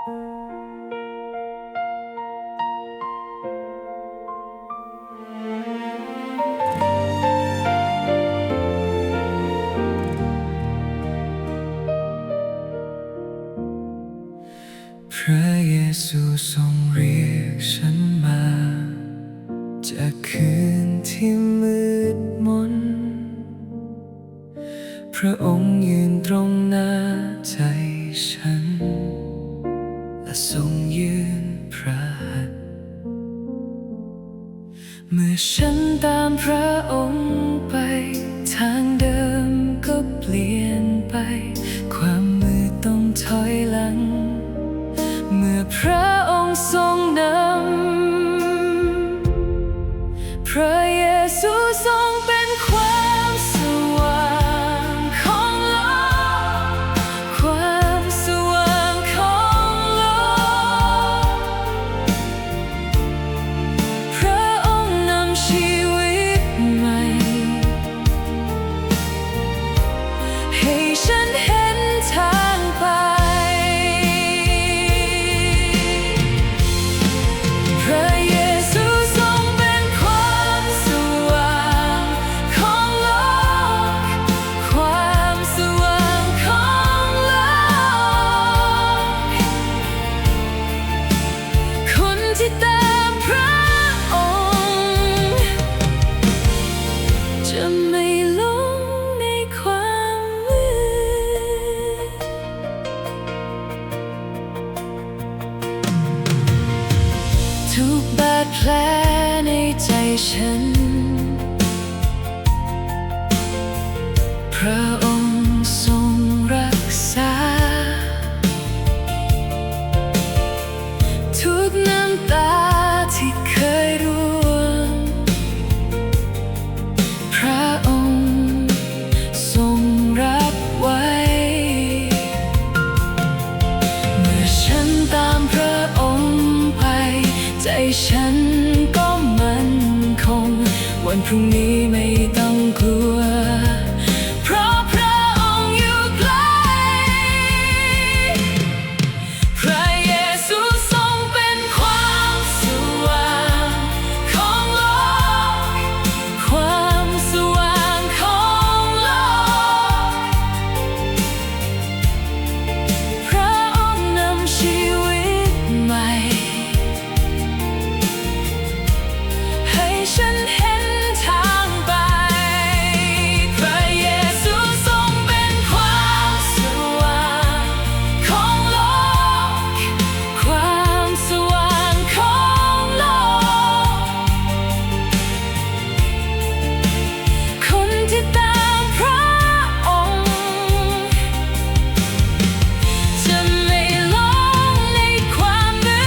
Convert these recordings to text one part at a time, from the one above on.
พระเยซูทรงเรียกฉันมาจากคืนที่มืดมนพระองค์ยืนตรงหน้าใจฉันและทรงยืนพระหัตถ์เมื่อฉันตามพระองค์ไปทางเดิมก็เปลี่ยนไปความมืดต้องถอยหลังเมื่อพระองค์ทรงนำพระเยซูทรงเป็นความสว่างของโลกความสว่างของโลกพระองค์นำชีวิตใหม่ให้ฉันเห็นทางไปที่ตามพระองค์จะไม่หลงในความมืดทุกบาดแผลในใจฉันพระองค์ทรงรักษาทุกน้ำตาที่เคยร่วงพระองค์ทรงรับไว้เมื่อฉันตามพระองค์ไปใจฉันก็มั่นคงวันพรุ่งนี้ไม่ต้องกลัวเพราะพระองค์อยู่ใกล้พระเยซูฉันเห็นทางไปพระเยซูทรงเป็นความสว่างของโลกความสว่างของโลกคนที่ตามพระองค์จะไม่หลงในความมื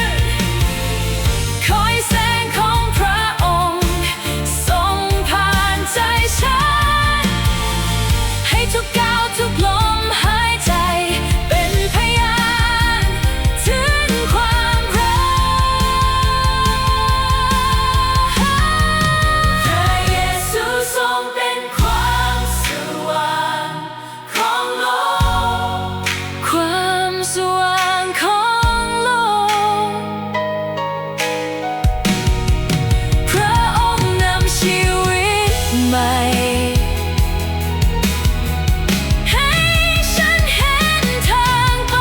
ดคอยแสงของพระองค์ส่องผ่านใจฉันให้ทุกก้าวทุกลมหายใจเป็นพยานถึงความรักพระเยซูทรงเป็นความสว่างของโลกความสว่างของโลกพระองค์นำชีวิตใหม่ให้ฉันเห็นทางไป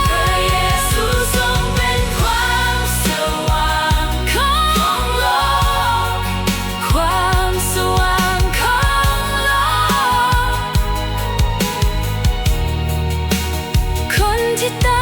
พระเยซูทรงเป็นความสว่างของโลกความสว่างของโลกคนที่ตา